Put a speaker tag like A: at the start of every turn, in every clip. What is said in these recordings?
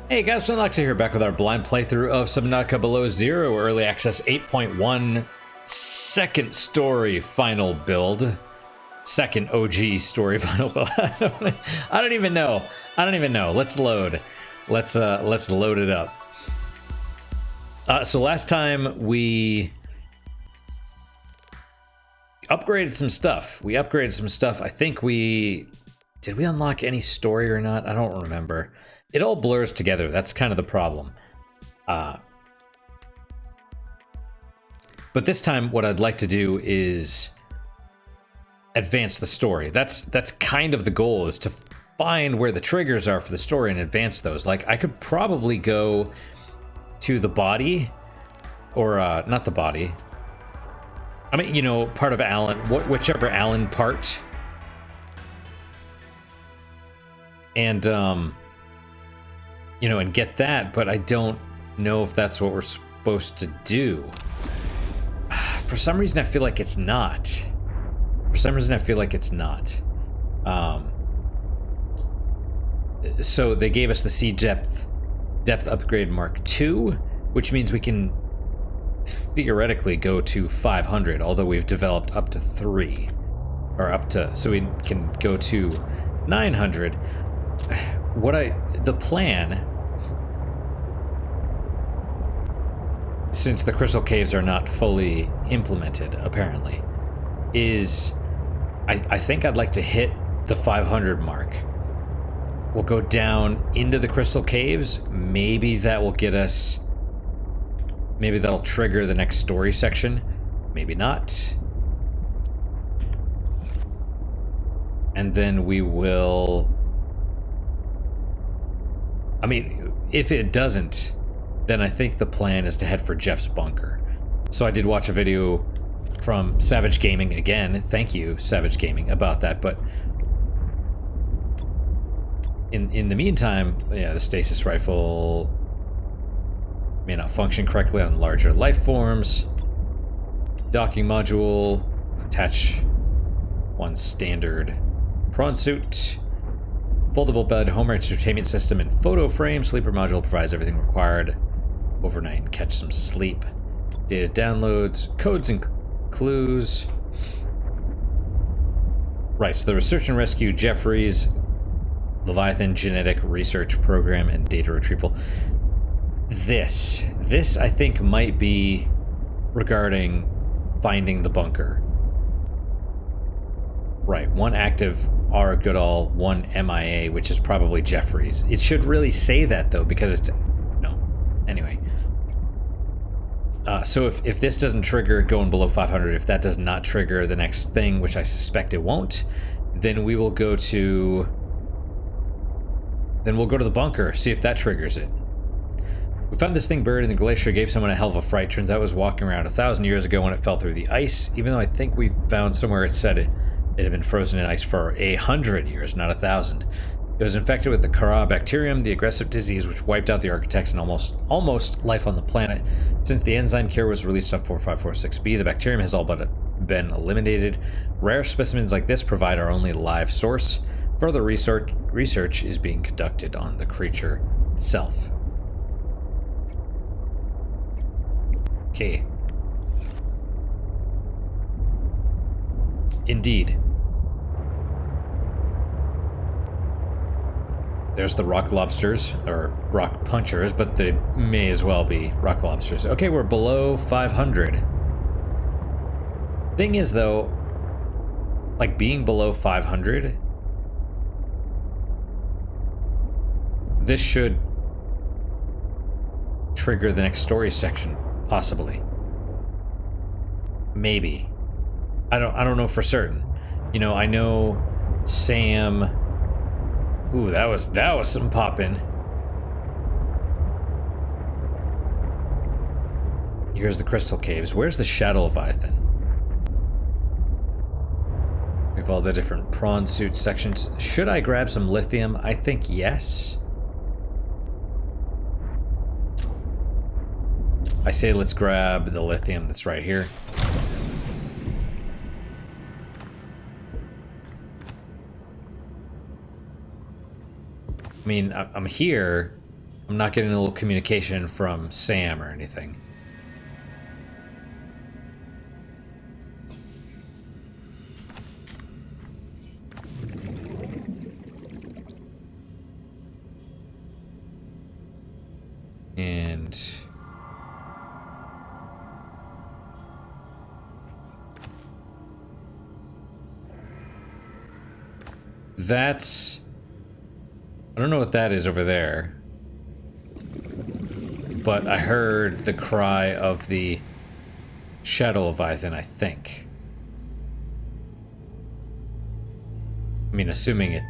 A: Hey guys, Subnautica here, back with our blind playthrough of Subnautica Below Zero, Early Access 8.1, second story final build. Second OG story final build. I don't even know. Let's load. Let's load it up. So last time we upgraded some stuff. I think did we unlock any story or not? I don't remember. It all blurs together. That's kind of the problem. But this time, what I'd like to do is advance the story. That's kind of the goal, is to find where the triggers are for the story and advance those. Like, I could probably go to the body, or not the body. I mean, you know, part of Alan, whichever Alan part, and you know, and get that, but I don't know if that's what we're supposed to do. For some reason, I feel like it's not. So they gave us the sea depth upgrade Mark II, which means we can theoretically go to 500, although we've developed up to 3, or up to, so we can go to 900. The plan, since the crystal caves are not fully implemented, apparently, is I think I'd like to hit the 500 mark. We'll go down into the crystal caves. Maybe that will get us, maybe that'll trigger the next story section. Maybe not. And then we will, I mean, if it doesn't, then I think the plan is to head for Jeff's bunker. So I did watch a video from Savage Gaming, again, thank you, Savage Gaming, about that, but in the meantime, yeah, the stasis rifle may not function correctly on larger life forms. Docking module, attach one standard prawn suit. Foldable bed, home entertainment system, and photo frame. Sleeper module provides everything required. Overnight and catch some sleep. Data downloads, codes and clues. Right, so the Research and Rescue Jeffries Leviathan Genetic Research Program and Data Retrieval. This I think might be regarding finding the bunker. Right, 1 active R. Goodall, 1 MIA, which is probably Jeffries. It should really say that, though, because it's... No. Anyway. So if this doesn't trigger going below 500, if that does not trigger the next thing, which I suspect it won't, then we will go to... Then we'll go to the bunker, see if that triggers it. We found this thing buried in the glacier, gave someone a hell of a fright. Turns out it was walking around 1,000 years ago when it fell through the ice, even though I think we found somewhere it said it had been frozen in ice for 100 years, not 1,000. It was infected with the Kara bacterium, the aggressive disease which wiped out the architects and almost life on the planet. Since the enzyme cure was released on 4546b, the bacterium has all but been eliminated. Rare specimens like this provide our only live source. Further research is being conducted on the creature itself. Okay. Indeed. There's the rock lobsters, or rock punchers, but they may as well be rock lobsters. Okay, we're below 500. Thing is, though, like, being below 500, this should trigger the next story section, possibly. Maybe. I don't know for certain. You know, I know Sam... Ooh, that was some poppin'. Here's the crystal caves. Where's the Shadow Leviathan? We have all the different prawn suit sections. Should I grab some lithium? I think yes. I say let's grab the lithium that's right here. I mean, I'm here. I'm not getting a little communication from Sam or anything. And that's... I don't know what that is over there. But I heard the cry of the Shadow Leviathan, I think. I mean, assuming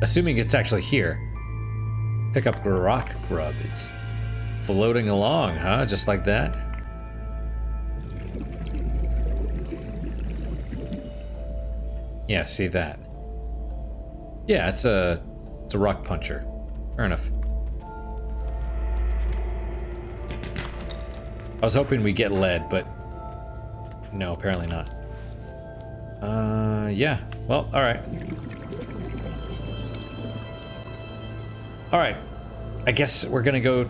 A: it's actually here. Pick up rock grub. It's floating along, huh? Just like that. Yeah, see that. Yeah, it's a rock puncher. Fair enough. I was hoping we get lead, but no, apparently not. Yeah. Well, all right. All right. I guess we're gonna go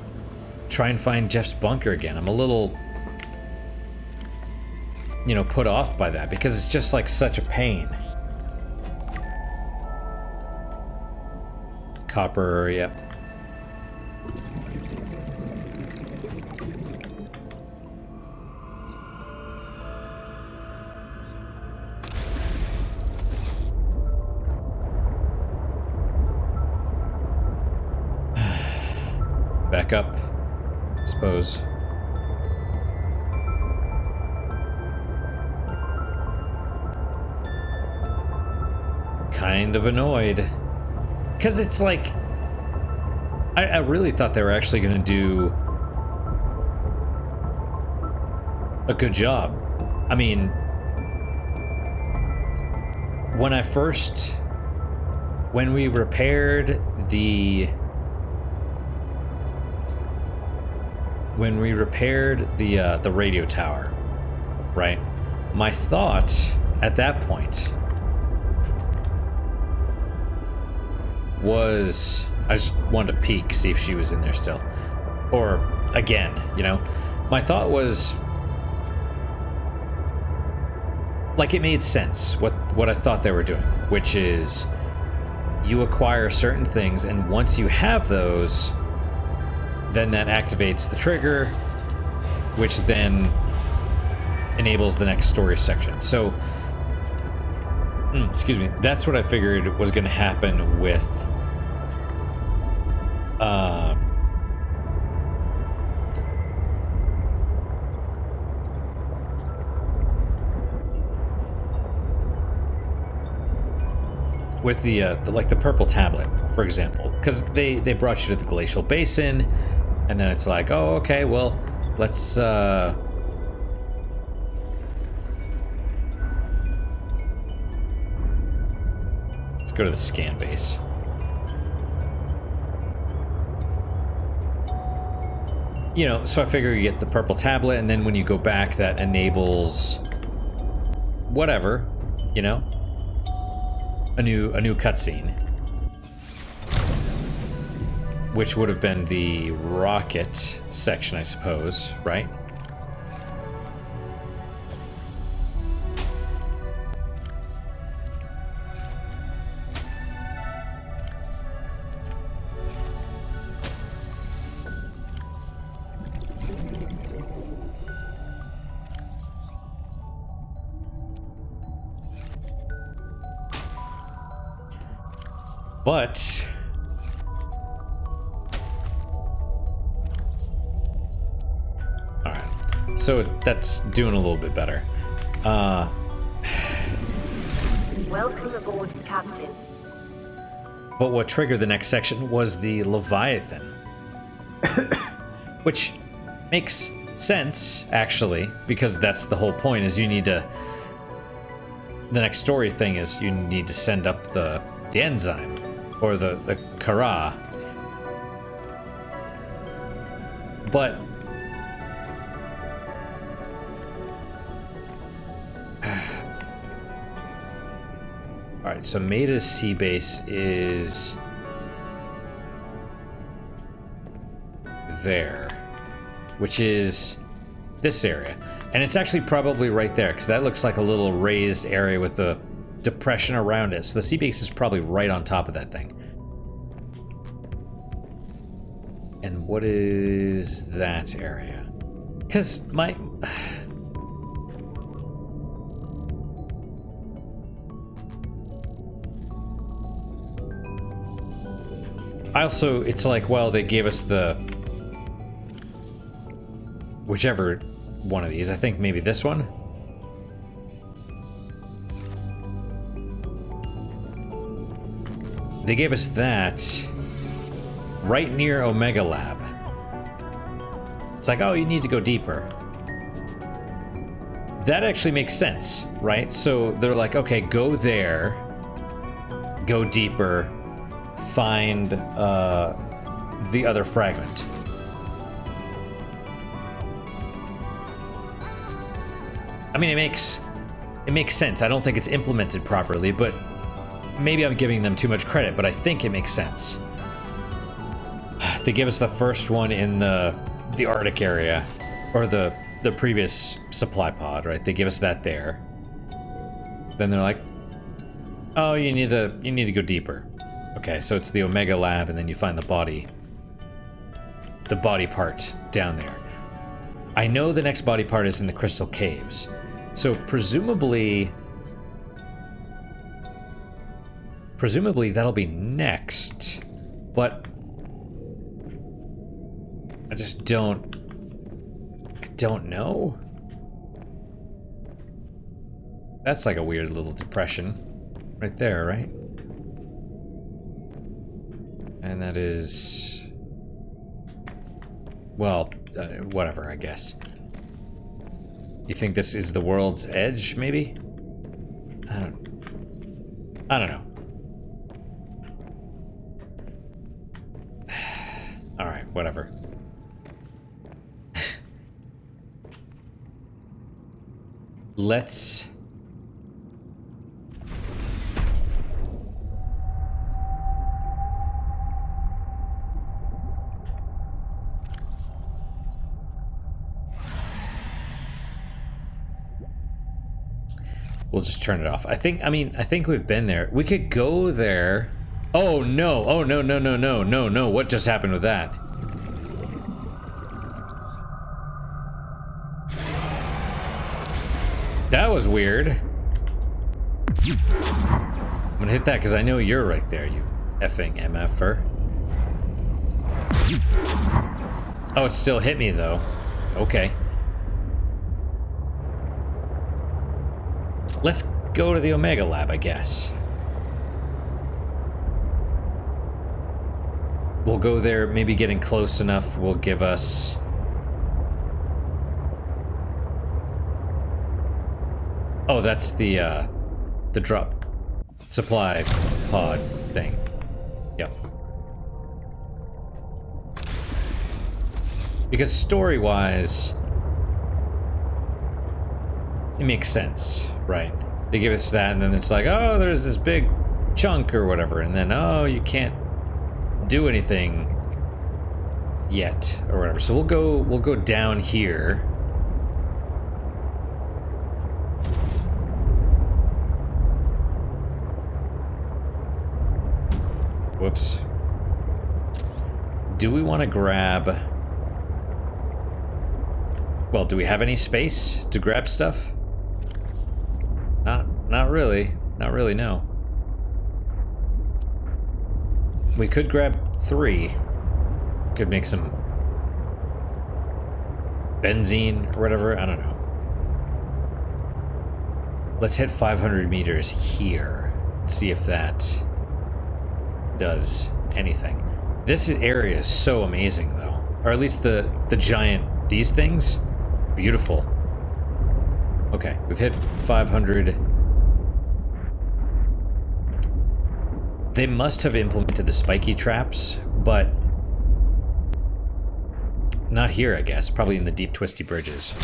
A: try and find Jeff's bunker again. I'm a little, you know, put off by that because it's just like such a pain. Copper, yep. Back up, I suppose. Kind of annoyed. Because it's like... I really thought they were actually going to do a good job. I mean... When we repaired the... the radio tower, right? My thought at that point was I just wanted to peek, see if she was in there still. Or again, you know, my thought was like it made sense what I thought they were doing, which is you acquire certain things, and once you have those, then that activates the trigger, which then enables the next story section. So, excuse me, that's what I figured was going to happen with the purple tablet, for example, because they brought you to the Glacial Basin, and then it's like, oh, okay, well, let's go to the scan base. You know, so I figure you get the purple tablet, and then when you go back, that enables whatever, you know, a new cutscene, which would have been the rocket section, I suppose, right? But all right, so that's doing a little bit better.
B: Welcome aboard, Captain.
A: But what triggered the next section was the Leviathan, which makes sense actually, because that's the whole point. Is you need to. The next story thing is you need to send up the enzyme. Or the Kara. But alright, so Maida's sea base is there, which is this area. And it's actually probably right there, because that looks like a little raised area with a depression around it. So the sea base is probably right on top of that thing. And what is that area? Because my... I also, it's like, well, they gave us the... whichever one of these. I think maybe this one? They gave us that right near Omega Lab. It's like, oh, you need to go deeper. That actually makes sense, right? So they're like, okay, go there, go deeper, find the other fragment. I mean, it makes sense. I don't think it's implemented properly, but maybe I'm giving them too much credit, but I think it makes sense. They gave us the first one in the Arctic area, or the previous supply pod, right? They give us that there. Then they're like, oh, you need to go deeper. Okay, so it's the Omega Lab, and then you find the body part down there. I know the next body part is in the Crystal Caves, so presumably that'll be next, but I just don't know. That's like a weird little depression right there, right? And that is, well, whatever, I guess. You think this is the world's edge, maybe? I don't know. All right, whatever. Let's... We'll just turn it off. I think we've been there. We could go there. Oh no, oh no, no, no, no, no, no. What just happened with that? That was weird. I'm gonna hit that because I know you're right there, you effing MFer. Oh, it still hit me though. Okay. Let's go to the Omega Lab, I guess. We'll go there, maybe getting close enough will give us... Oh, that's the drop supply pod thing. Yep. Because story-wise, it makes sense, right? They give us that, and then it's like, oh, there's this big chunk or whatever, and then, oh, you can't do anything yet or whatever. So we'll go down here. Whoops. Do we want to grab... Well, do we have any space to grab stuff? Not really. Not really, no. We could grab 3. Could make some benzene or whatever. I don't know. Let's hit 500 meters here. See if that does anything. This area is so amazing, though. Or at least the giant, these things, beautiful. Okay, we've hit 500. They must have implemented the spiky traps, but not here, I guess. Probably in the deep, twisty bridges.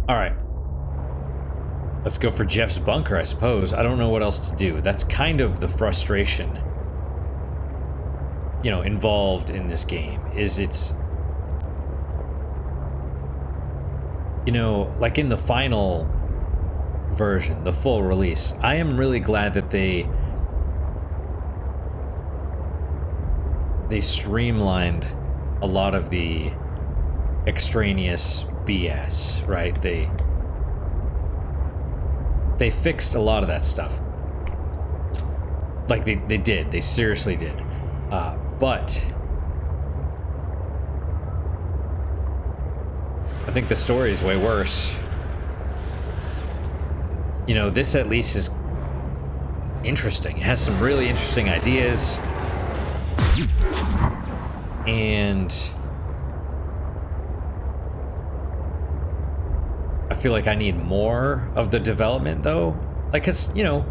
A: All right. Let's go for Jeff's bunker, I suppose. I don't know what else to do. That's kind of the frustration, you know, involved in this game, is it's, you know, like in the final version, the full release, I am really glad that they streamlined a lot of the extraneous BS, right? They fixed a lot of that stuff. Like they did. They seriously did. But I think the story is way worse. You know, this at least is interesting. It has some really interesting ideas. And I feel like I need more of the development, though. Like, 'cause, you know,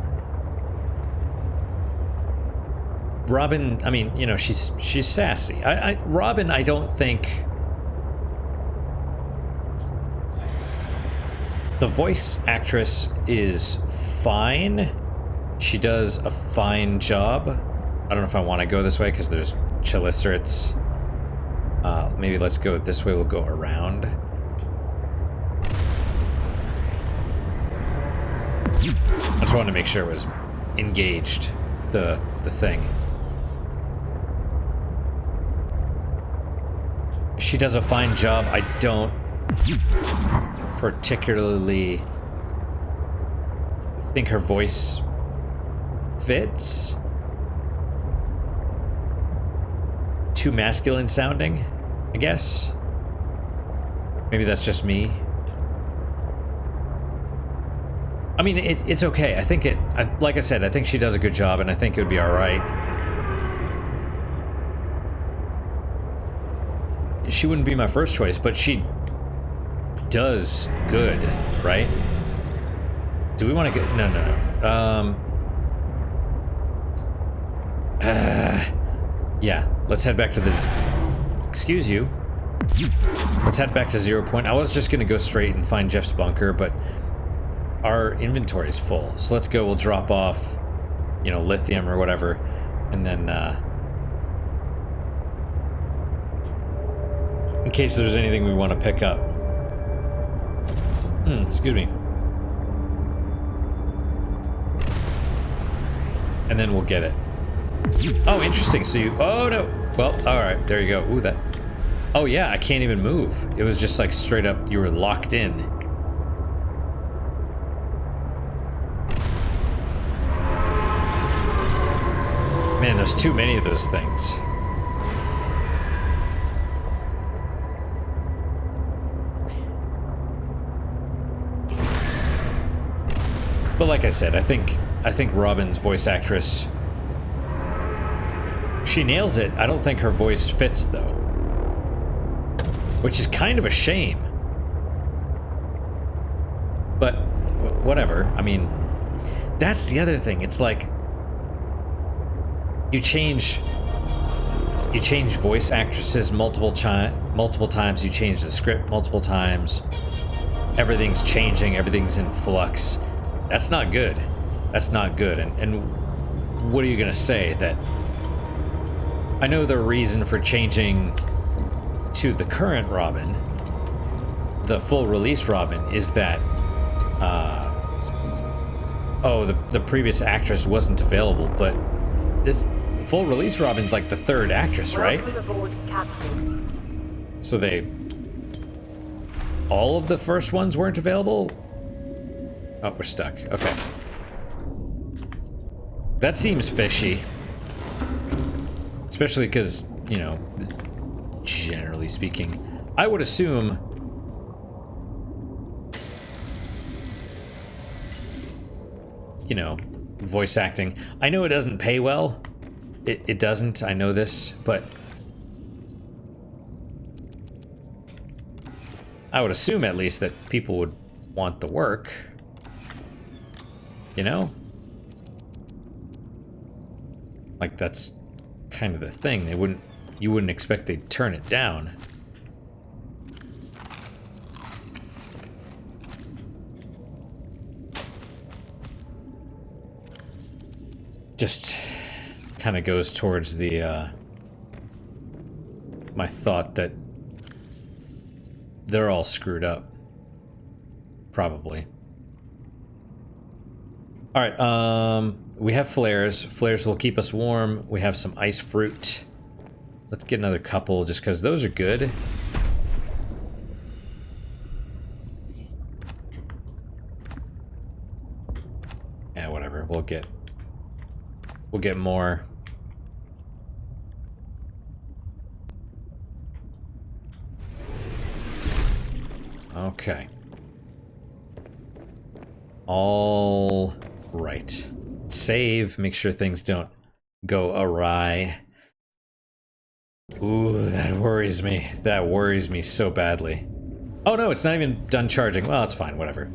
A: Robin, I mean, you know, she's sassy. Robin, I don't think... The voice actress is fine. She does a fine job. I don't know if I want to go this way because there's chelicerates. Maybe let's go this way. We'll go around. I just wanted to make sure it was engaged, the thing. She does a fine job. I don't particularly think her voice fits. Too masculine sounding, I guess. Maybe that's just me. I mean, it's okay. I think like I said, I think she does a good job, and I think it would be all right. She wouldn't be my first choice, but she does good, right? Do we want to get... No. Yeah, let's head back to the... Excuse you. Let's head back to 0 point. I was just going to go straight and find Jeff's bunker, but our inventory is full. So let's go. We'll drop off, you know, lithium or whatever, and then, in case there's anything we want to pick up. Excuse me. And then we'll get it. Oh, interesting. So you... Oh, no. Well, alright. There you go. Ooh, that... Oh, yeah. I can't even move. It was just like straight up, you were locked in. Man, there's too many of those things. But like I said, I think Robin's voice actress, she nails it. I don't think her voice fits, though, which is kind of a shame. But whatever. I mean, that's the other thing. It's like you change voice actresses multiple times. You change the script multiple times. Everything's changing. Everything's in flux. That's not good. That's not good. And what are you gonna say? That I know the reason for changing to the current Robin, the full release Robin, is that the previous actress wasn't available, but this full release Robin's like the third actress, right?
B: Welcome aboard, Captain.
A: So all of the first ones weren't available? Oh, we're stuck. Okay. That seems fishy. Especially because, you know, generally speaking, I would assume you know, voice acting. I know it doesn't pay well. It doesn't, I know this, but I would assume at least that people would want the work. You know? Like, that's kind of the thing. You wouldn't expect they'd turn it down. just kind of goes towards the my thought that they're all screwed up. Probably. Alright, we have flares. Flares will keep us warm. We have some ice fruit. Let's get another couple just because those are good. Yeah, whatever. We'll get more. Okay. All right. Save. Make sure things don't go awry. Ooh, that worries me. That worries me so badly. Oh no, it's not even done charging. Well, it's fine. Whatever.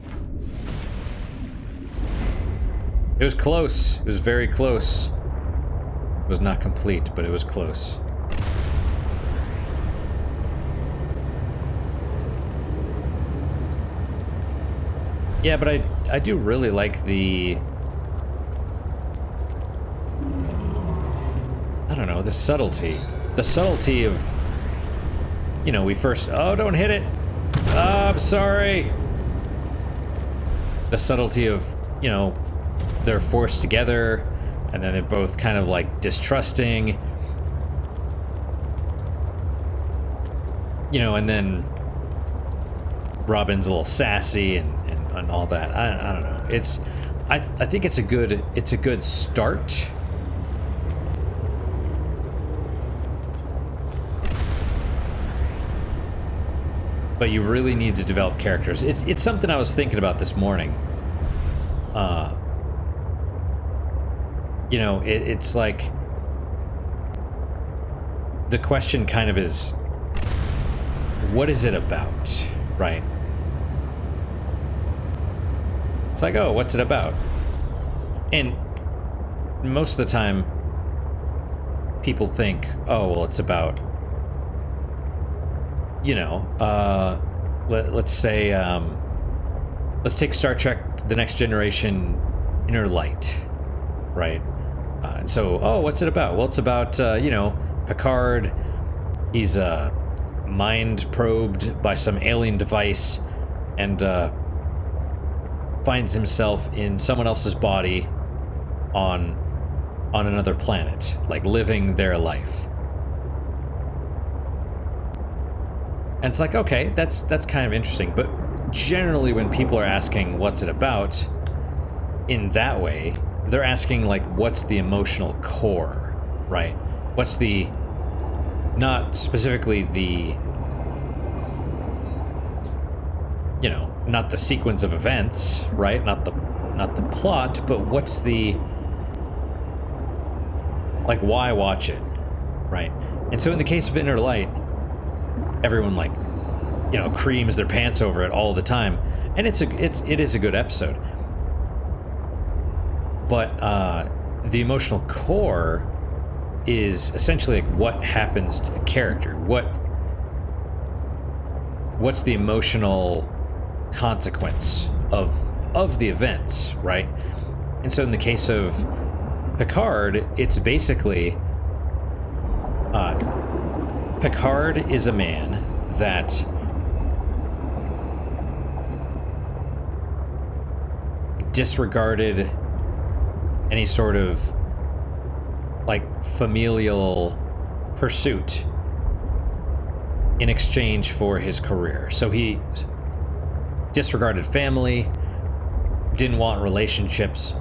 A: It was close. It was very close. It was not complete, but it was close. Yeah, but I do really like the... I don't know, the subtlety. The subtlety of... You know, we first... Oh, don't hit it! Oh, I'm sorry! The subtlety of, you know, they're forced together, and then they're both kind of, like, distrusting. You know, and then Robin's a little sassy and all that. I don't know. It's I think it's a good start. But you really need to develop characters. It's something I was thinking about this morning. You know, it's like the question kind of is, what is it about, right? It's like, oh, what's it about? And most of the time, people think, oh, well, it's about, you know, let's say, let's take Star Trek: The Next Generation, Inner Light, right? And so, oh, what's it about? Well, it's about, you know, Picard. He's mind probed by some alien device, and finds himself in someone else's body on another planet, like living their life. And it's like, okay, that's kind of interesting, but generally when people are asking what's it about in that way, they're asking like what's the emotional core, right? What's the, not specifically the, you know, not the sequence of events, right? Not the plot, but what's the, like, why watch it, right? And so in the case of Inner Light, everyone, like, you know, creams their pants over it all the time, and it is a good episode. But the emotional core is essentially like what happens to the character, what's the emotional consequence of the events, right? And so in the case of Picard, it's basically Picard is a man that disregarded any sort of like familial pursuit in exchange for his career. So he disregarded family, didn't want relationships,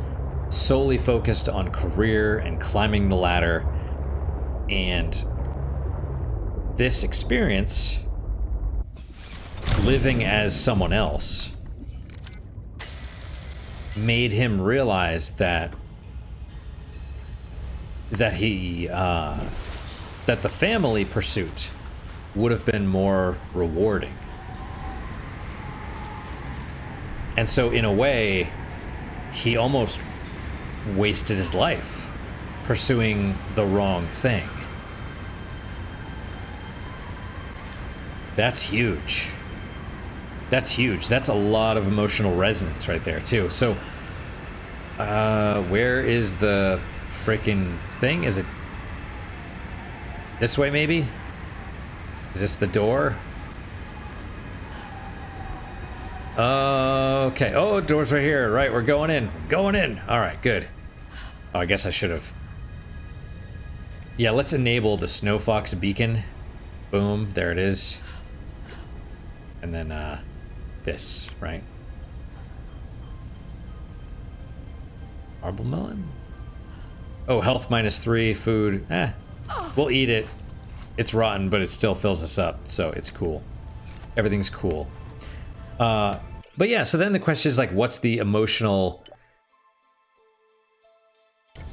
A: solely focused on career and climbing the ladder. And this experience, living as someone else, made him realize that the family pursuit would have been more rewarding. And so in a way, he almost wasted his life pursuing the wrong thing. That's huge. That's huge. That's a lot of emotional resonance right there, too. So, where is the freaking thing? Is it this way, maybe? Is this the door? Okay. Oh, door's right here. Right, we're going in. Going in. All right, good. Oh, I guess I should have. Yeah, let's enable the Snow Fox beacon. Boom, there it is. And then this, right? Marble melon? Oh, health -3, food. We'll eat it. It's rotten, but it still fills us up, so it's cool. Everything's cool. But yeah, so then the question is like, what's the emotional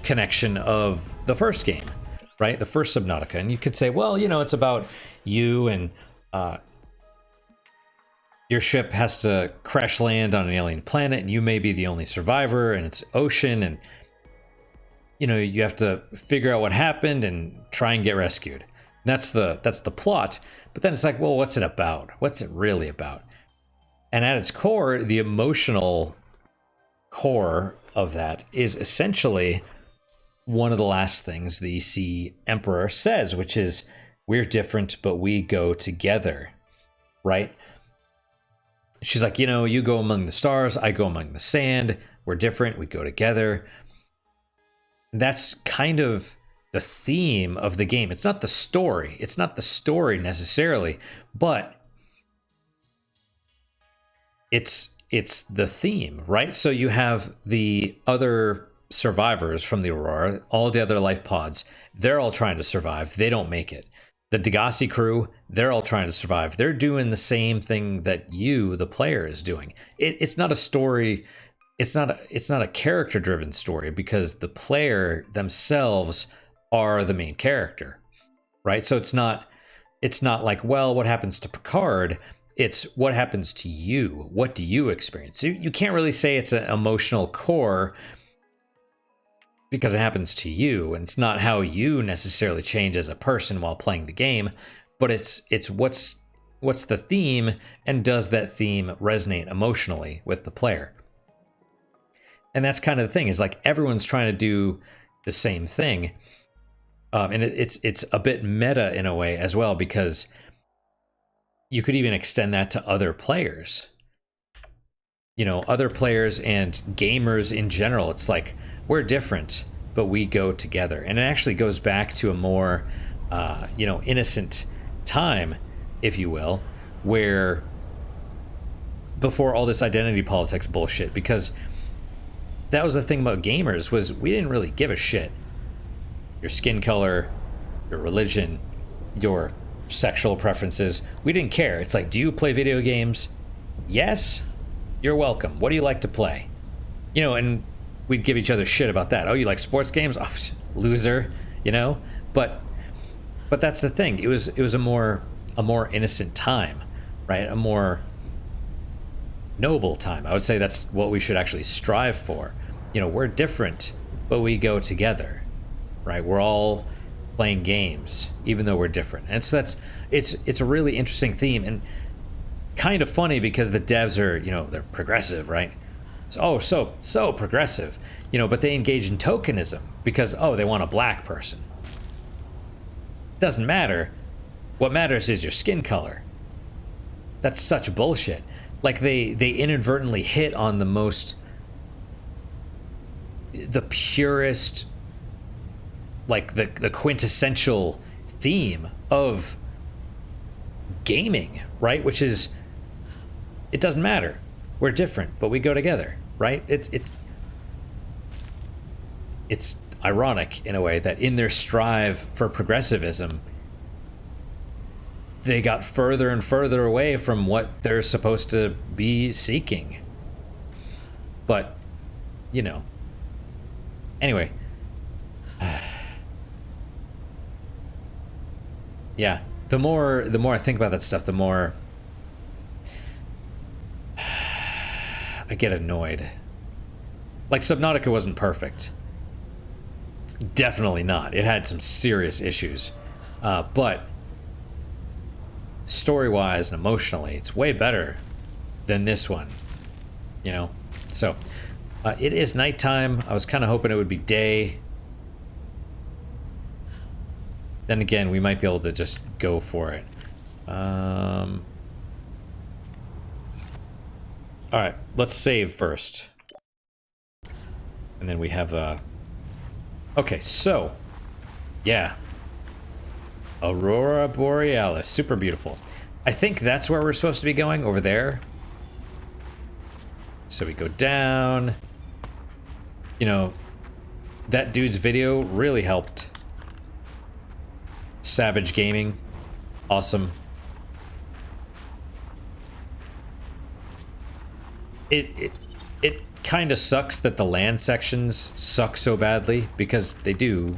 A: connection of the first game, right? The first Subnautica. And you could say, well, you know, it's about you and your ship has to crash land on an alien planet and you may be the only survivor and it's ocean and, you know, you have to figure out what happened and try and get rescued. That's the plot. But then it's like, well, what's it about? What's it really about? And at its core, the emotional core of that is essentially one of the last things the Sea Emperor says, which is, we're different, but we go together, right? She's like, you know, you go among the stars, I go among the sand, we're different, we go together. That's kind of the theme of the game. It's not the story. It's not the story necessarily, but it's the theme, right? So you have the other survivors from the Aurora, all the other life pods, they're all trying to survive. They don't make it. The Degassi crew, they're all trying to survive. They're doing the same thing that you, the player, is doing. It's not a story. It's not a character-driven story because the player themselves are the main character, right? So it's not like, well, what happens to Picard? It's what happens to you. What do you experience? You can't really say it's an emotional core because it happens to you, and it's not how you necessarily change as a person while playing the game, but it's what's the theme, and does that theme resonate emotionally with the player? And that's kind of the thing, is like everyone's trying to do the same thing, and it's a bit meta in a way as well, because you could even extend that to other players. You know, other players and gamers in general. It's like, we're different, but we go together. And it actually goes back to a more, innocent time, if you will, where before all this identity politics bullshit, because that was the thing about gamers, was we didn't really give a shit. Your skin color, your religion, your sexual preferences, we didn't care. It's like, do you play video games? Yes? You're welcome. What do you like to play? You know, and we'd give each other shit about that. Oh, you like sports games? Oh, loser, you know? But that's the thing. It was a more innocent time, right? A more noble time. I would say that's what we should actually strive for. You know, we're different, but we go together, right? We're all playing games, even though we're different. And so it's a really interesting theme, and kind of funny because the devs are, you know, they're progressive, right? So progressive, you know, but they engage in tokenism because, oh, they want a black person. Doesn't matter. What matters is your skin color. That's such bullshit. Like they inadvertently hit on the purest, like the quintessential theme of gaming, right? Which is, it doesn't matter. We're different, but we go together, right? It's ironic in a way that in their strive for progressivism, they got further and further away from what they're supposed to be seeking. But, you know, anyway. Yeah, the more I think about that stuff, the more I get annoyed. Like, Subnautica wasn't perfect. Definitely not. It had some serious issues. But story-wise and emotionally, it's way better than this one. You know? So, it is nighttime. I was kind of hoping it would be day. Then again, we might be able to just go for it. Alright, let's save first. And then we have okay, so... yeah. Aurora Borealis. Super beautiful. I think that's where we're supposed to be going, over there. So we go down. You know, that dude's video really helped. Savage Gaming. Awesome. It kind of sucks that the land sections suck so badly, because they do.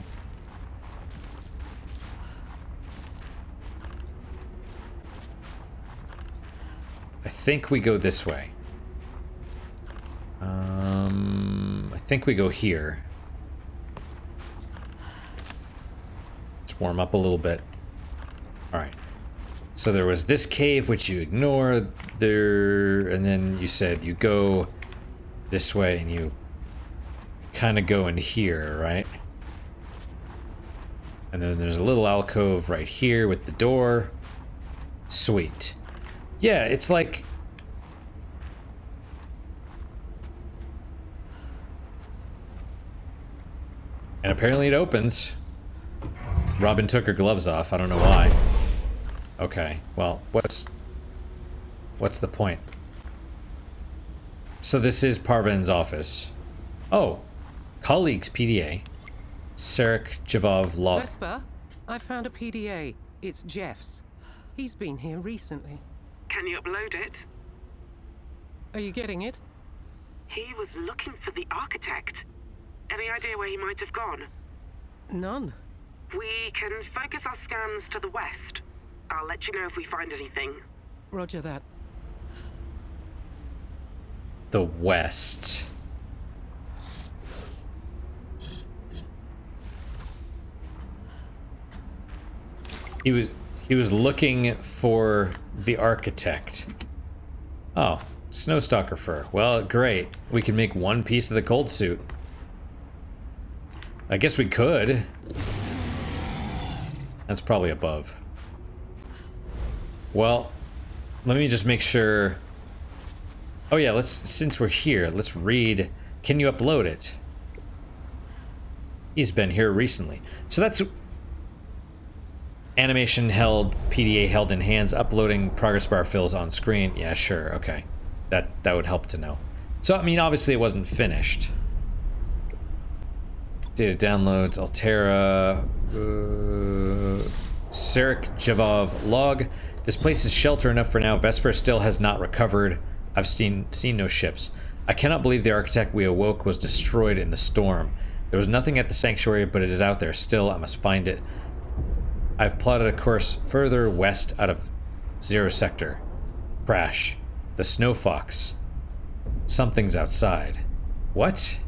A: I think we go this way. I think we go here. Let's warm up a little bit. Alright. So there was this cave, which you ignored there, and then you said you go this way, and you kind of go in here, right? And then there's a little alcove right here with the door. Sweet. Yeah, it's like... and apparently it opens. Robin took her gloves off. I don't know why. Okay, well, what's the point? So this is Parvan's office. Oh, colleagues PDA. Sarek Javov Law.
C: Vesper, I found a PDA. It's Jeff's. He's been here recently.
D: Can you upload it?
C: Are you getting it?
D: He was looking for the architect. Any idea where he might have gone?
C: None.
D: We can focus our scans to the west. I'll let you know if we find anything.
C: Roger that.
A: The west. He was looking for the architect. Oh, snowstalker fur. Well, great. We can make one piece of the cold suit. I guess we could. That's probably above. Well, let me just make sure. Oh yeah, since we're here, let's read. Can you upload it? He's been here recently. So that's animation held, PDA held in hands, uploading progress bar fills on screen. Yeah, sure, okay. That would help to know. So, I mean, obviously it wasn't finished. Data downloads, Alterra, Sarek Javov log. This place is shelter enough for now. Vesper still has not recovered. I've seen no ships. I cannot believe the architect we awoke was destroyed in the storm. There was nothing at the sanctuary, but it is out there still. I must find it. I've plotted a course further west out of Zero Sector. Crash. The Snow Fox. Something's outside. What?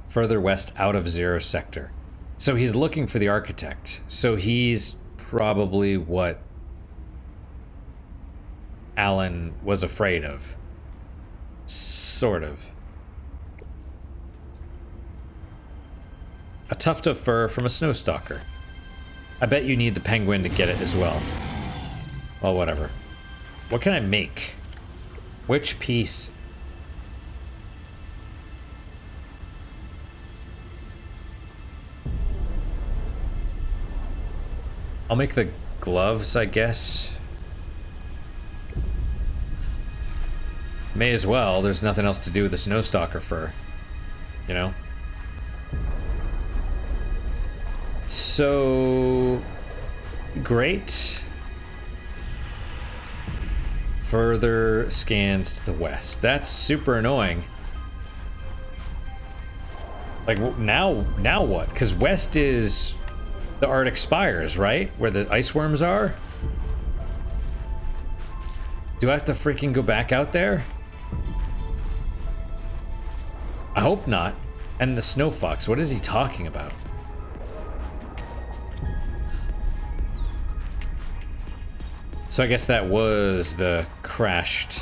A: Further west out of Zero Sector. So he's looking for the architect. So he's probably what Alan was afraid of. Sort of. A tuft of fur from a snowstalker. I bet you need the penguin to get it as well. Well, whatever. What can I make? Which piece? I'll make the gloves, I guess. May as well. There's nothing else to do with the snowstalker fur. You know? So... great. Further scans to the west. That's super annoying. Like, now what? Because west is... the Arctic Spires, right? Where the ice worms are? Do I have to freaking go back out there? I hope not. And the Snow Fox, what is he talking about? So I guess that was the crash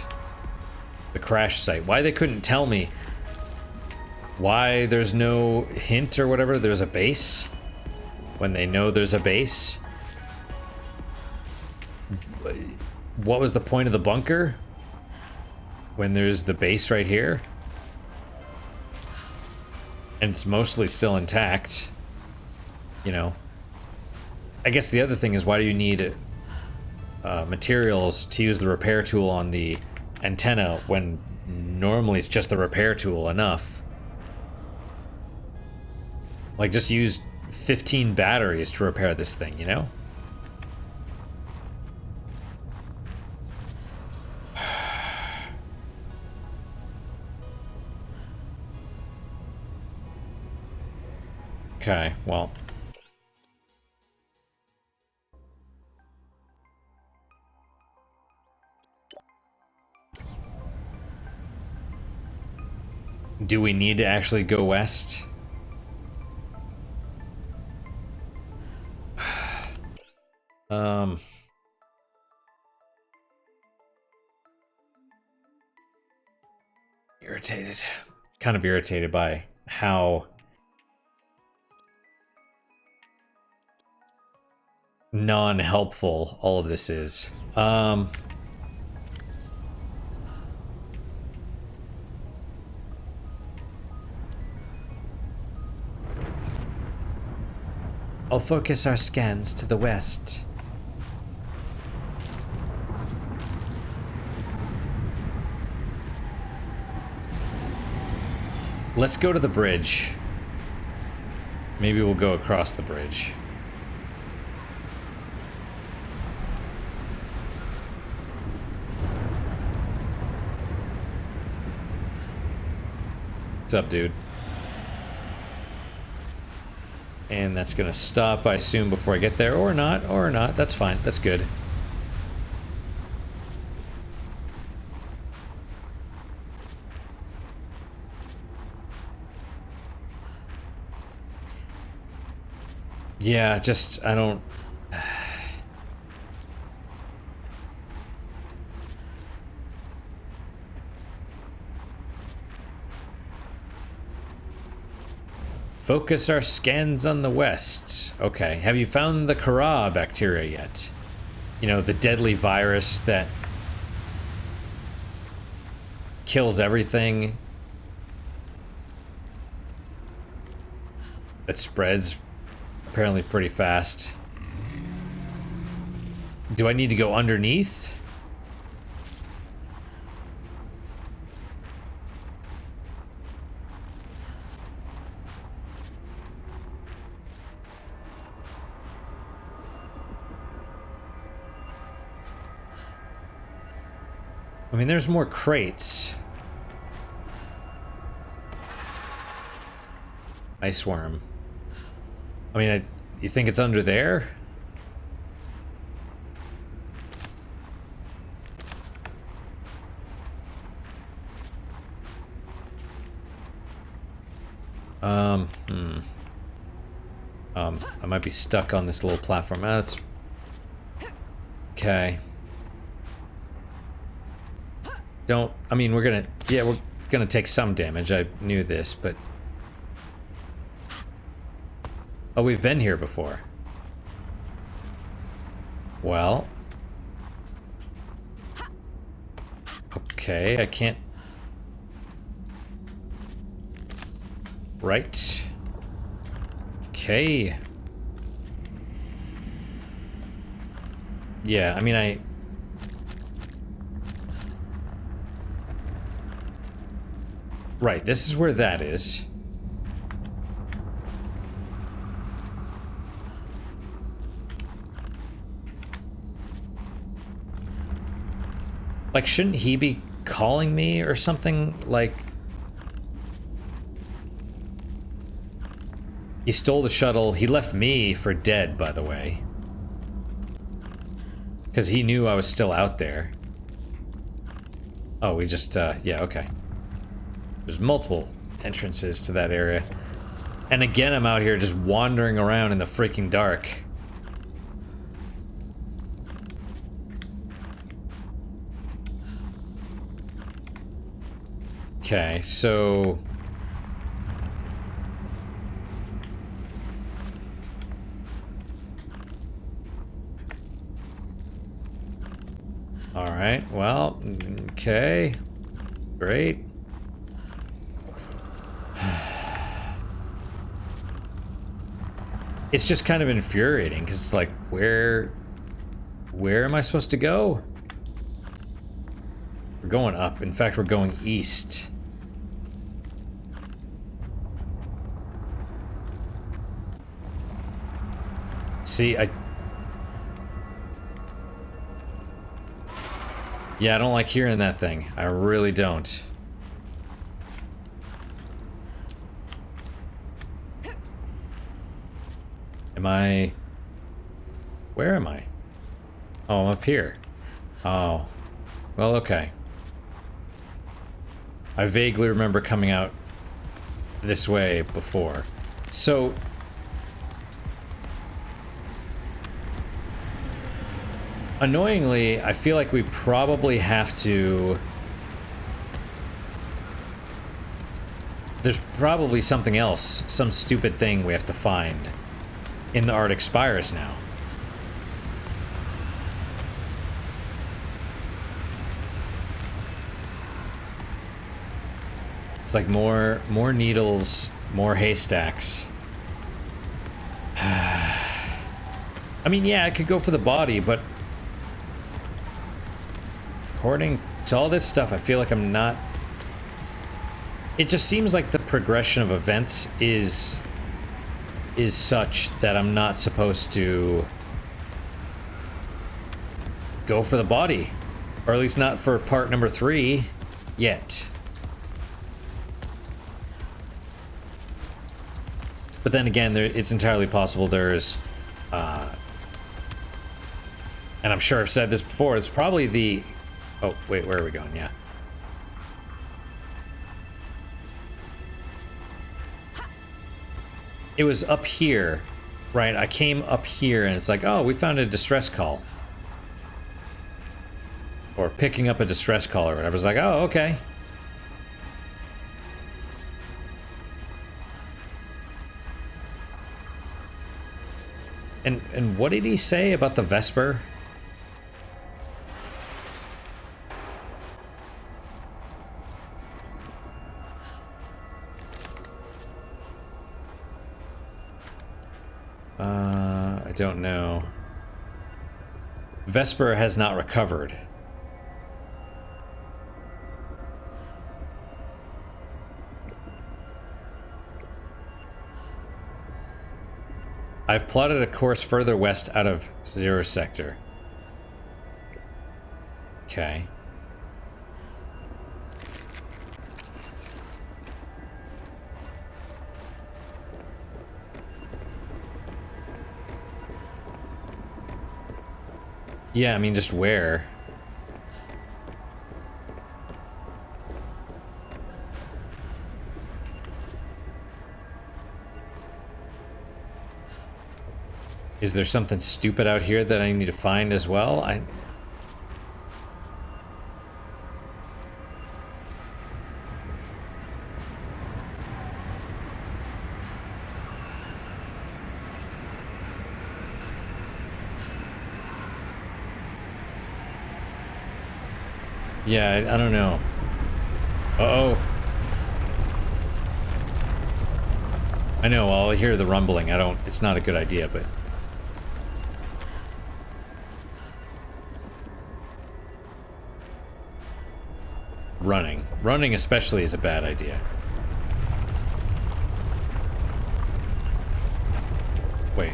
A: site. Why they couldn't tell me Why there's no hint or whatever, there's a base? When they know there's a base? What was the point of the bunker? When there's the base right here? And it's mostly still intact. You know. I guess the other thing is, why do you need materials to use the repair tool on the antenna when normally it's just the repair tool enough? Like, just use 15 batteries to repair this thing, you know? Okay, well. Do we need to actually go west? Irritated. Kind of irritated by how non-helpful all of this is. I'll focus our scans to the west. Let's go to the bridge. Maybe we'll go across the bridge. What's up, dude? And that's gonna stop, I assume, before I get there. Or not, or not. That's fine. That's good. Yeah, just, I don't... Focus our scans on the west. Okay, have you found the Kara bacteria yet? You know, the deadly virus that kills everything. That spreads apparently pretty fast. Do I need to go underneath? I mean, there's more crates. Ice worm. I mean, you think it's under there? I might be stuck on this little platform. That's okay. Don't, I mean, we're gonna take some damage. I knew this, but... Oh, we've been here before. Well. Okay, I can't... Right. Okay. Yeah, I mean, Right, this is where that is. Like, shouldn't he be calling me or something? Like... He stole the shuttle. He left me for dead, by the way. Because he knew I was still out there. Oh, we just, yeah, okay. There's multiple entrances to that area. And again, I'm out here just wandering around in the freaking dark. Okay, so... Alright, well, okay. Great. It's just kind of infuriating, because it's like, where am I supposed to go? We're going up. In fact, we're going east. See, yeah, I don't like hearing that thing. I really don't. Where am I? Oh, I'm up here. Oh. Well, okay. I vaguely remember coming out this way before. So... annoyingly, I feel like we probably have to... there's probably something else, some stupid thing we have to find in the Arctic Spires now. It's like more needles, more haystacks. I mean, yeah, I could go for the body, but according to all this stuff, I feel like I'm not... it just seems like the progression of events is such that I'm not supposed to go for the body. Or at least not for part number 3 yet. But then again, it's entirely possible there's... and I'm sure I've said this before, it's probably the... oh, wait, where are we going? Yeah. It was up here, right? I came up here and it's like, oh, we found a distress call. Or picking up a distress call or whatever. I was like, oh, okay. And what did he say about the Vesper? I don't know. Vesper has not recovered. I've plotted a course further west out of Zero Sector. Okay. Yeah, I mean, just where? Is there something stupid out here that I need to find as well? Yeah, I don't know. Uh-oh. I know, I'll hear the rumbling. It's not a good idea, but... Running especially is a bad idea. Wait.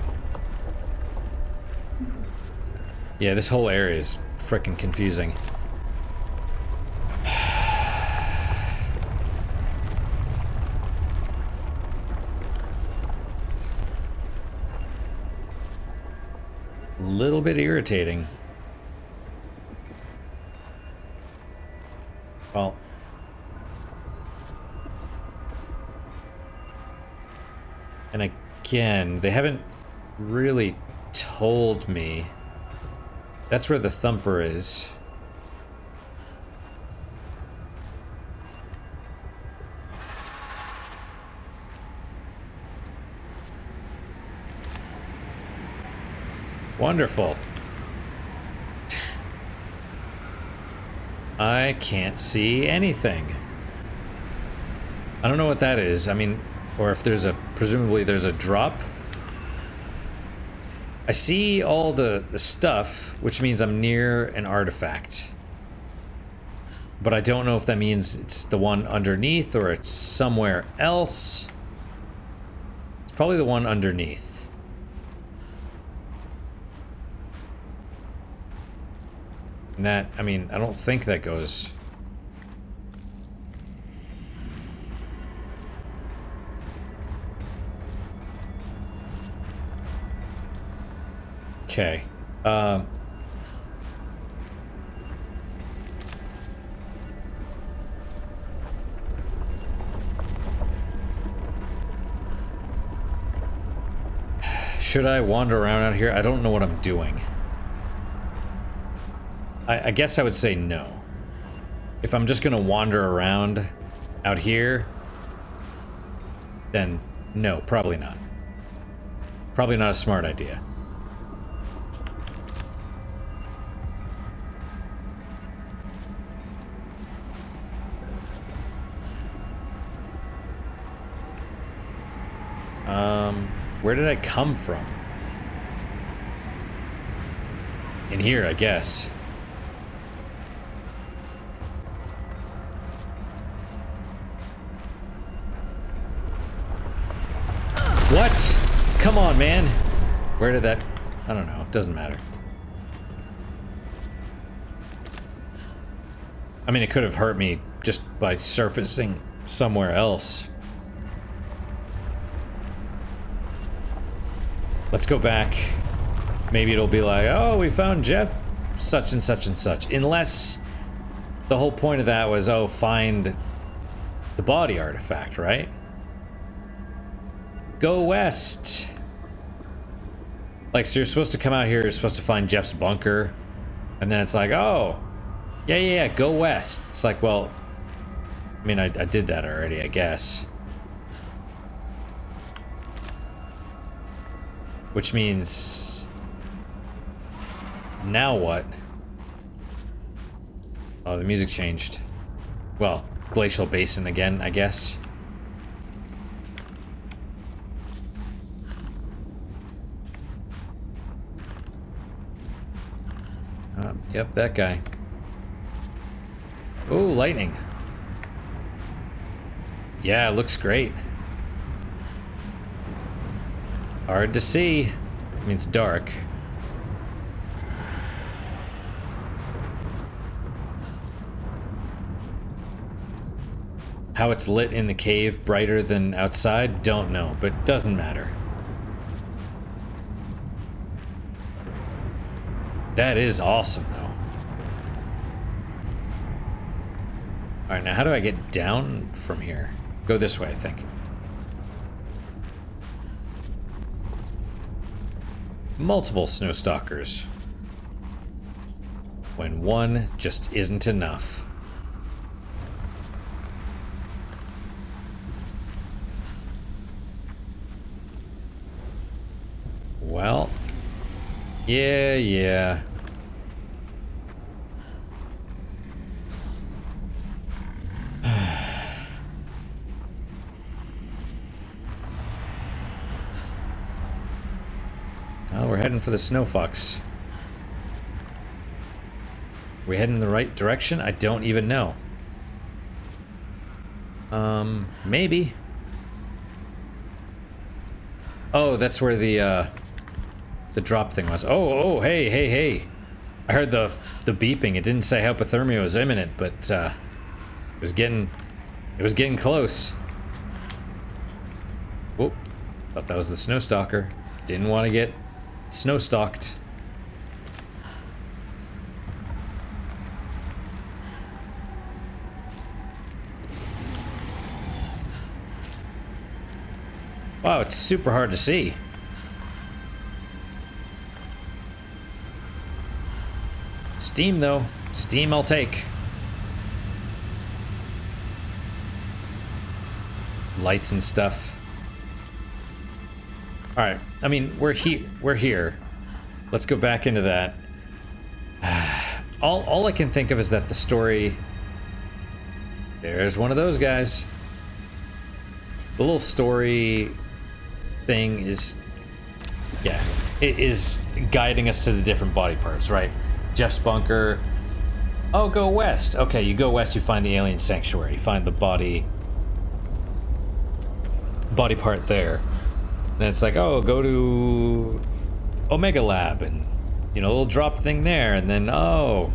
A: Yeah, this whole area is frickin' confusing. Little bit irritating. Well, and again, they haven't really told me. That's where the thumper is. Wonderful. I can't see anything. I don't know what that is. I mean, or if there's a, presumably there's a drop. I see all the stuff, which means I'm near an artifact. But I don't know if that means it's the one underneath or it's somewhere else. It's probably the one underneath. And that, I mean, I don't think that goes... Okay. Should I wander around out here? I don't know what I'm doing. I guess I would say no. If I'm just gonna wander around out here, then no, probably not. Probably not a smart idea. Where did I come from? In here, I guess. What? Come on, man. Where did that... I don't know. It doesn't matter. I mean, it could have hurt me just by surfacing somewhere else. Let's go back. Maybe it'll be like, oh, we found Jeff such and such and such. Unless the whole point of that was, oh, find the body artifact, right? Go west. Like, so you're supposed to come out here, you're supposed to find Jeff's bunker. And then it's like, oh, yeah, go west. It's like, well, I mean, I did that already, I guess. Which means... now what? Oh, the music changed. Well, Glacial Basin again, I guess. Yep, that guy. Ooh, lightning. Yeah, it looks great. Hard to see. I mean, it's dark. How it's lit in the cave brighter than outside, don't know, but doesn't matter. That is awesome, though. Alright, now how do I get down from here? Go this way, I think. Multiple snowstalkers. When one just isn't enough. Well, yeah. Well, we're heading for the snow fox. We heading in the right direction? I don't even know. Maybe. Oh, that's where the drop thing was. Oh, hey. I heard the beeping. It didn't say hypothermia was imminent, but it was getting close. Whoop. Thought that was the snowstalker. Didn't want to get snow-stalked. Wow, it's super hard to see. Steam, though. Steam I'll take. Lights and stuff. Alright, I mean, we're here. Let's go back into that. all I can think of is that the story... There's one of those guys. The little story thing is... Yeah, it is guiding us to the different body parts, right? Jeff's bunker. Oh, go west. Okay, you go west, you find the alien sanctuary. You find the body part there. Then it's like, oh, go to Omega Lab, and you know, a little drop thing there, and then oh,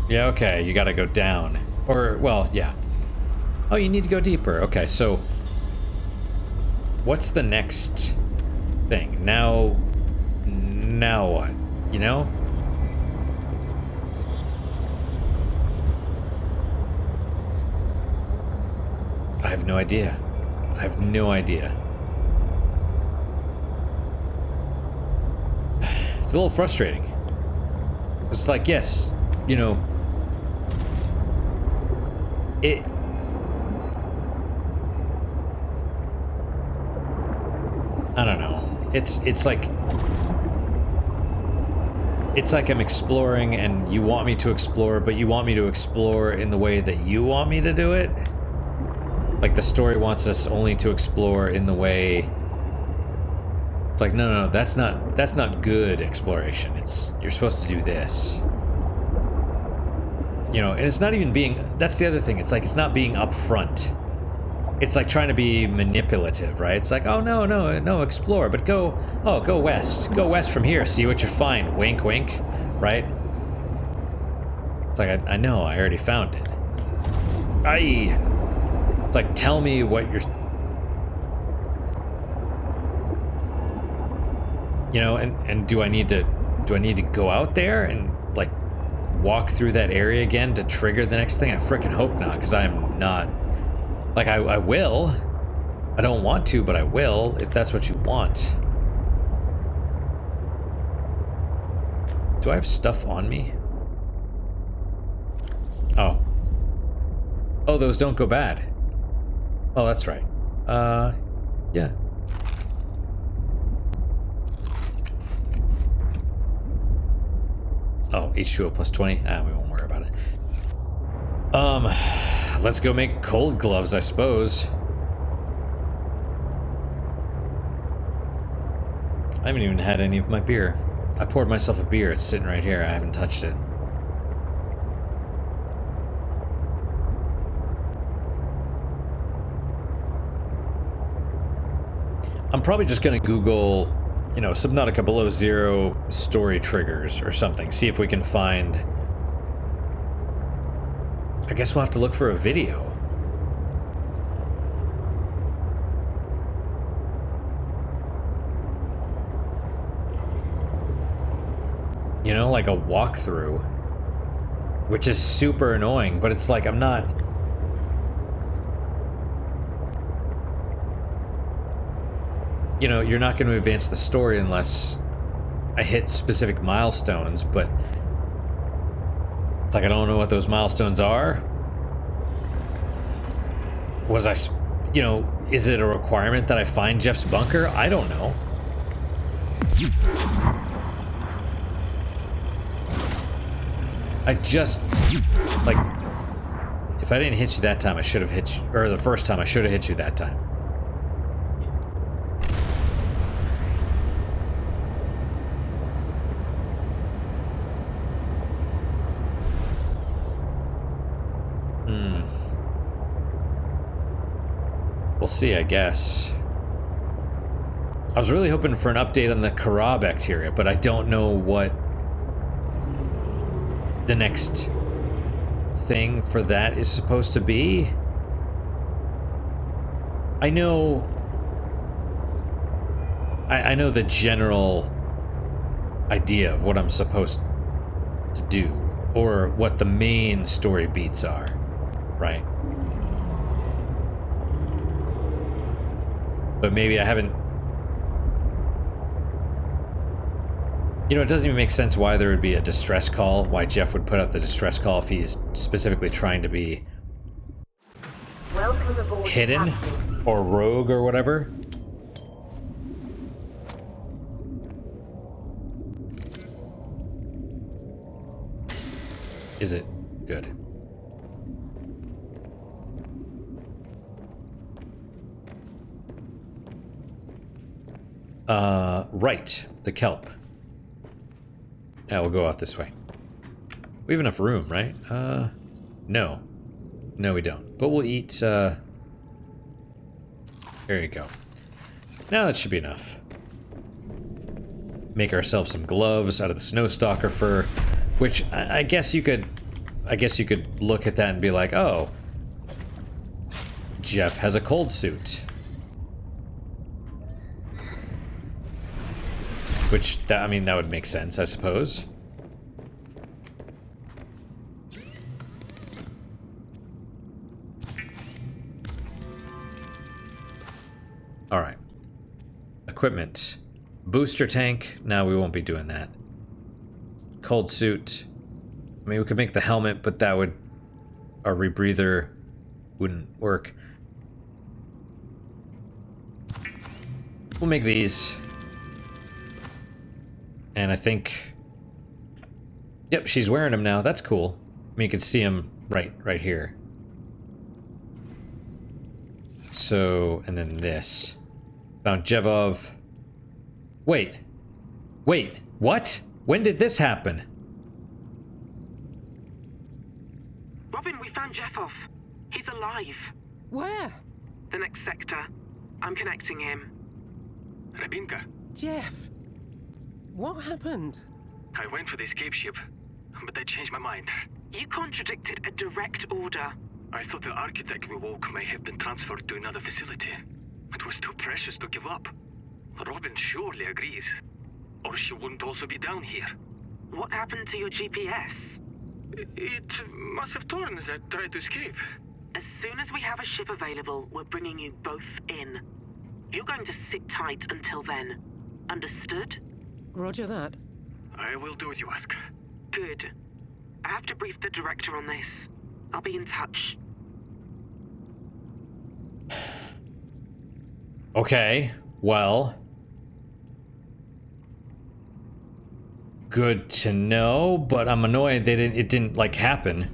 A: yeah, okay, you gotta go down. Or, well, yeah. Oh, you need to go deeper. Okay, so what's the next thing? Now what? You know? I have no idea. I have no idea. It's a little frustrating. It's like, yes, you know, I don't know. It's like I'm exploring and you want me to explore, but you want me to explore in the way that you want me to do it. Like the story wants us only to explore in the way. It's like, no, that's not good exploration. You're supposed to do this. You know, and it's not even being, that's the other thing. It's like, it's not being upfront. It's like trying to be manipulative, right? It's like, oh, no, explore, but go west. Go west from here, see what you find. Wink, wink, right? It's like, I know, I already found it. It's like, tell me what you're... You know, and do I need to go out there and, like, walk through that area again to trigger the next thing? I freaking hope not, because I'm not... Like, I will. I don't want to, but I will, if that's what you want. Do I have stuff on me? Oh. Oh, those don't go bad. Oh, that's right. Yeah. Oh, H2O plus 20? We won't worry about it. Let's go make cold gloves, I suppose. I haven't even had any of my beer. I poured myself a beer. It's sitting right here. I haven't touched it. I'm probably just gonna Google, you know, Subnautica below zero story triggers or something. See if we can find... I guess we'll have to look for a video. You know, like a walkthrough. Which is super annoying, but it's like I'm not... You know, you're not going to advance the story unless I hit specific milestones, but... It's like I don't know what those milestones are. Was I, you know, is it a requirement that I find Jeff's bunker? I don't know. I just, like, if I didn't hit you that time, I should have hit you, or the first time, I should have hit you that time. We'll see, I guess. I was really hoping for an update on the Kara bacteria, but I don't know what the next thing for that is supposed to be. I know... I know the general idea of what I'm supposed to do, or what the main story beats are, right? But maybe I haven't... You know, it doesn't even make sense why there would be a distress call, why Jeff would put out the distress call if he's specifically trying to be hidden or rogue or whatever. Is it? Good. Right. The kelp. Yeah, we'll go out this way. We have enough room, right? No. No, we don't. But we'll eat, There you go. Now that should be enough. Make ourselves some gloves out of the snowstalker fur, which I guess you could look at that and be like, oh, Jeff has a cold suit. Which, I mean, that would make sense, I suppose. Alright. Equipment. Booster tank. No, we won't be doing that. Cold suit. I mean, we could make the helmet, but that would... Our rebreather wouldn't work. We'll make these. And I think... Yep, she's wearing them now. That's cool. I mean, you can see them right here. So, and then this. Found Jevov. Wait, what? When did this happen?
D: Robin, we found Jeffov. He's alive.
C: Where?
D: The next sector. I'm connecting him.
E: Rabinka,
C: Jeff. What happened?
E: I went for the escape ship, but I changed my mind.
D: You contradicted a direct order.
E: I thought the architect we woke may have been transferred to another facility. It was too precious to give up. Robin surely agrees. Or she wouldn't also be down here.
D: What happened to your GPS?
E: It must have torn as I tried to escape.
D: As soon as we have a ship available, we're bringing you both in. You're going to sit tight until then. Understood?
C: Roger that.
E: I will do as you ask.
D: Good. I have to brief the director on this. I'll be in touch.
A: Okay, well... Good to know, but I'm annoyed it didn't like happen.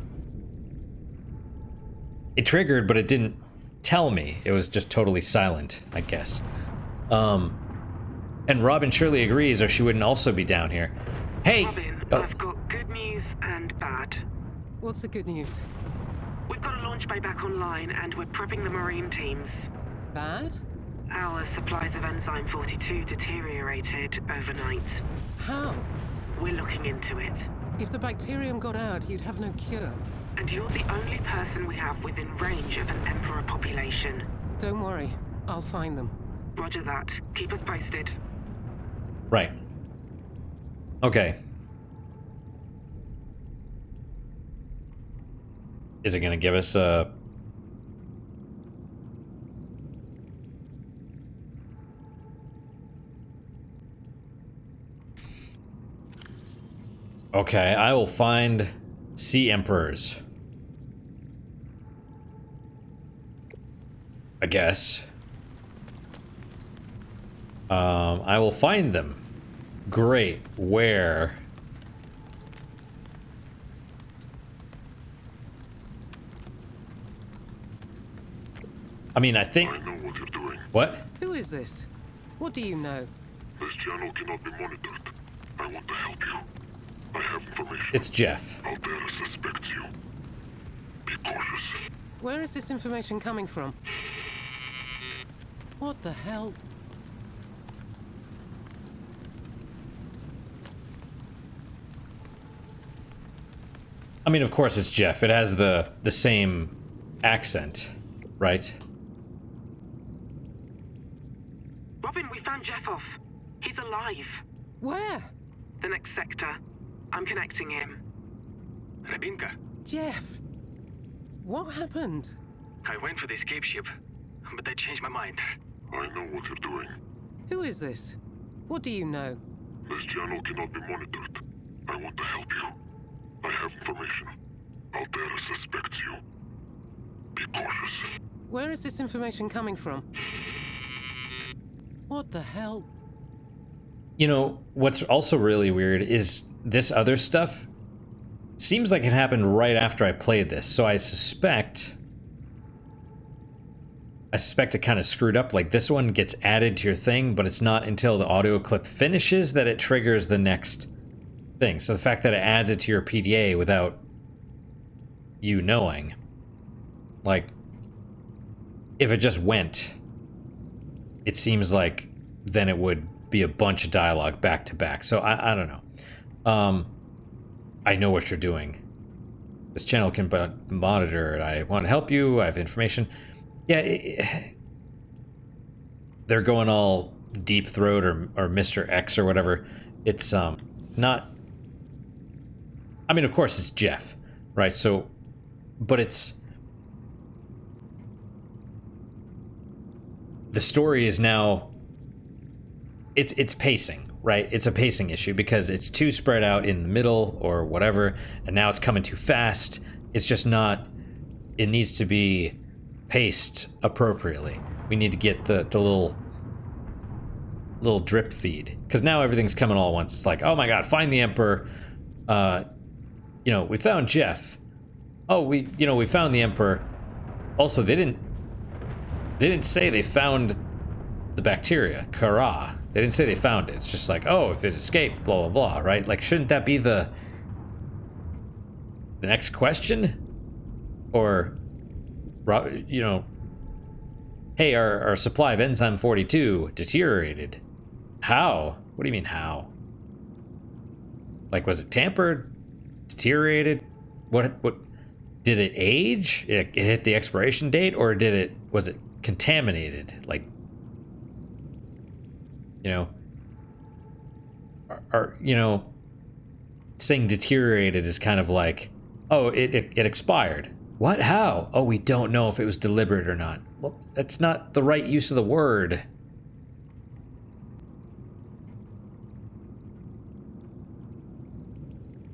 A: It triggered, but it didn't tell me. It was just totally silent, I guess. And Robin surely agrees, or she wouldn't also be down here. Hey!
D: Robin, I've got good news and bad.
C: What's the good news?
D: We've got a launch bay back online, and we're prepping the marine teams.
C: Bad?
D: Our supplies of enzyme 42 deteriorated overnight.
C: How?
D: We're looking into it.
C: If the bacterium got out, you'd have no cure.
D: And you're the only person we have within range of an emperor population.
C: Don't worry. I'll find them.
D: Roger that. Keep us posted.
A: Right. Okay. Is it gonna give us a... Okay, I will find Sea Emperors. I guess. I will find them. Great. Where? I mean, I think...
F: I know what you're doing.
A: What?
C: Who is this? What do you know?
F: This channel cannot be monitored. I want to help you. I have information.
A: It's Jeff.
F: Alterra suspects you. Be cautious.
C: Where is this information coming from? What the hell?
A: I mean, of course it's Jeff. It has the same accent, right?
D: Robin, we found Jeffov. He's alive.
C: Where?
D: The next sector. I'm connecting him.
E: Rabinka,
C: Jeff. What happened?
E: I went for the escape ship, but I changed my mind.
F: I know what you're doing.
C: Who is this? What do you know?
F: This channel cannot be monitored. I want to help you. I have information. Alterra suspects you. Be cautious.
C: Where is this information coming from? What the hell? You
A: know, what's also really weird is this other stuff seems like it happened right after I played this, so I suspect it kind of screwed up. Like, this one gets added to your thing, but it's not until the audio clip finishes that it triggers the next thing. So the fact that it adds it to your PDA without you knowing, like, if it just went, it seems like then it would be a bunch of dialogue back to back. So I don't know. I know what you're doing. This channel can be monitored. I want to help you. I have information. Yeah, they're going all Deep Throat or Mr. X or whatever. It's not. I mean, of course, it's Jeff, right? So, but it's the story is now. It's pacing, right? It's a pacing issue because it's too spread out in the middle or whatever, and now it's coming too fast. It's just not. It needs to be paced appropriately. We need to get the little drip feed, because now everything's coming all at once. It's like, oh my god, find the Emperor. You know, we found Jeff. Oh, we found the Emperor. Also, they didn't say they found the bacteria, Kara. They didn't say they found it. It's just like, oh, if it escaped, blah, blah, blah, right? Like, shouldn't that be the next question? Or, you know, hey, our supply of enzyme 42 deteriorated. How? What do you mean, how? Like, was it tampered? Deteriorated? What did it age? It hit the expiration date? Or was it contaminated? Like, you know, you know, saying deteriorated is kind of like, oh, it expired. What? How? Oh, we don't know if it was deliberate or not. Well, that's not the right use of the word.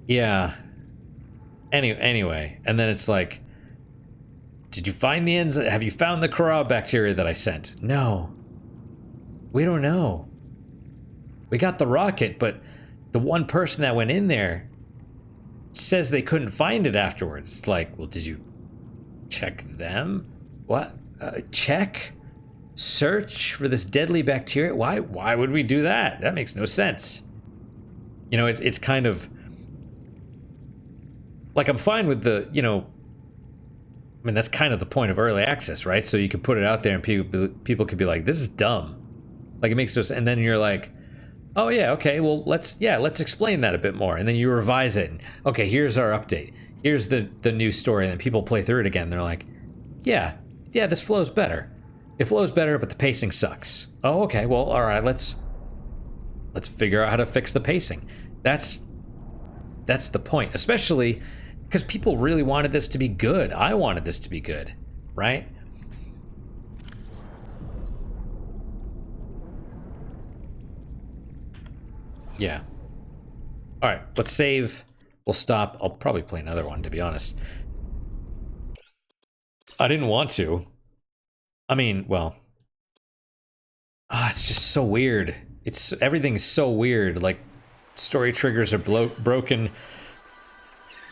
A: Yeah. Anyway, and then it's like, did you find the enzyme? Have you found the Kara bacteria that I sent? No. We don't know. We got the rocket, but the one person that went in there says they couldn't find it afterwards. It's like, well, did you check them? What? Check? Search for this deadly bacteria? Why would we do that? That makes no sense. You know, it's kind of like, I'm fine with the, you know, I mean, that's kind of the point of early access, right? So you can put it out there and people could be like, this is dumb. Like, it makes no sense. And then you're like, oh yeah, okay, well, let's explain that a bit more. And then you revise it. And, okay, here's our update. Here's the new story. And then people play through it again. They're like, yeah, this flows better. It flows better, but the pacing sucks. Oh, okay, well, all right, let's figure out how to fix the pacing. That's the point, especially because people really wanted this to be good. I wanted this to be good, right? Yeah. All right, let's save. We'll stop. I'll probably play another one, to be honest. I didn't want to. I mean, well, it's just so weird. Everything's so weird. Like, story triggers are broken.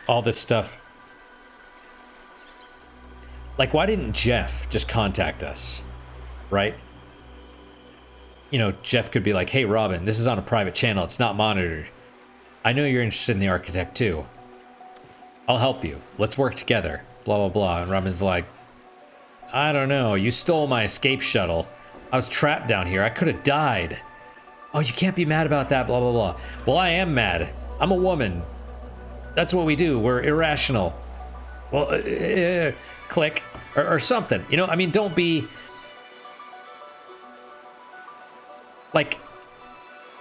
A: All this stuff. Like, why didn't Jeff just contact us, right? You know, Jeff could be like, hey, Robin, this is on a private channel. It's not monitored. I know you're interested in the architect, too. I'll help you. Let's work together. Blah, blah, blah. And Robin's like, I don't know. You stole my escape shuttle. I was trapped down here. I could have died. Oh, you can't be mad about that, blah, blah, blah. Well, I am mad. I'm a woman. That's what we do. We're irrational. Well, click. Or something. You know, I mean, don't be... like,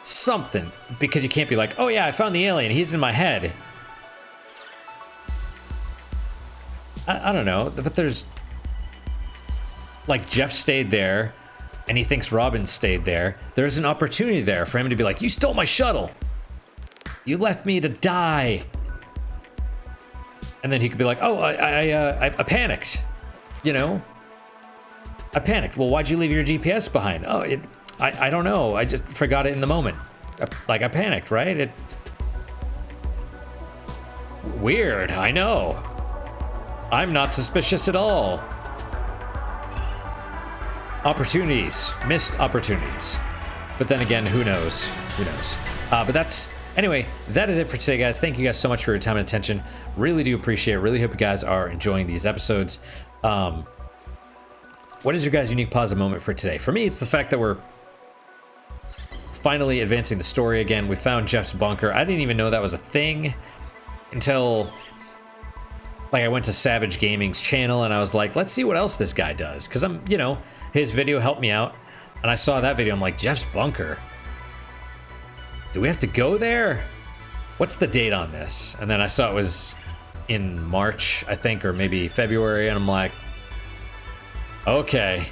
A: something. Because you can't be like, oh yeah, I found the alien. He's in my head. I don't know. But there's... like, Jeff stayed there. And he thinks Robin stayed there. There's an opportunity there for him to be like, you stole my shuttle. You left me to die. And then he could be like, oh, I panicked. You know? I panicked. Well, why'd you leave your GPS behind? Oh, I don't know. I just forgot it in the moment. Like, I panicked, right? Weird, I know. I'm not suspicious at all. Opportunities. Missed opportunities. But then again, who knows? Who knows? But that's... Anyway, that is it for today, guys. Thank you guys so much for your time and attention. Really do appreciate it. Really hope you guys are enjoying these episodes. What is your guys' unique positive moment for today? For me, it's the fact that we're finally advancing the story again. We found Jeff's bunker. I didn't even know that was a thing until like I went to Savage Gaming's channel and I was like, let's see what else this guy does. Because I'm, you know, his video helped me out. And I saw that video. I'm like, Jeff's bunker. Do we have to go there? What's the date on this? And then I saw it was in March, I think, or maybe February. And I'm like, okay,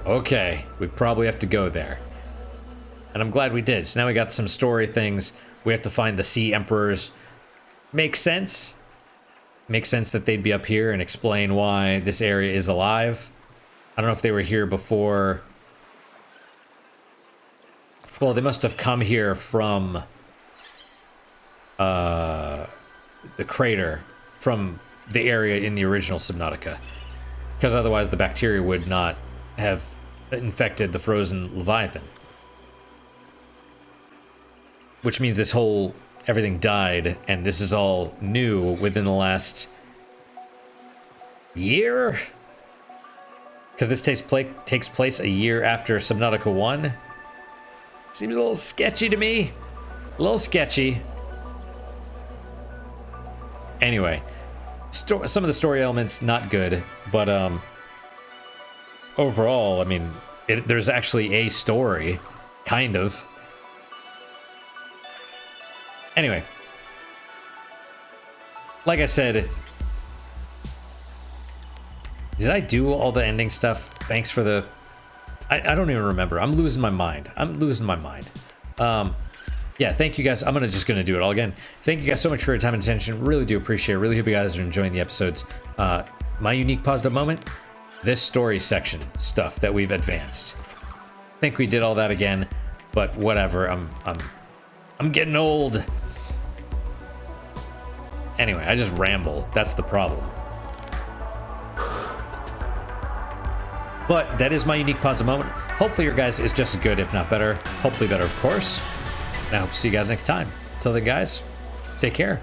A: we probably have to go there. And I'm glad we did. So now we got some story things. We have to find the Sea Emperors. Makes sense. Makes sense that they'd be up here and explain why this area is alive. I don't know if they were here before. Well, they must have come here from the crater, from the area in the original Subnautica. Because otherwise the bacteria would not have infected the frozen Leviathan. Which means this whole, everything died, and this is all new within the last year? Because this takes place a year after Subnautica 1. Seems a little sketchy to me. A little sketchy. Anyway, some of the story elements, not good, but overall, I mean, there's actually a story, kind of. Anyway, like I said, did I do all the ending stuff? Thanks for the... I don't even remember. I'm losing my mind. Yeah, thank you guys. I'm just gonna do it all again. Thank you guys so much for your time and attention. Really do appreciate it. Really hope you guys are enjoying the episodes. My unique positive moment, this story section stuff that we've advanced. I think we did all that again, but whatever. I'm getting old. Anyway, I just ramble. That's the problem. But that is my unique positive moment. Hopefully your guys is just as good, if not better. Hopefully better, of course. And I hope to see you guys next time. Till then, guys, take care.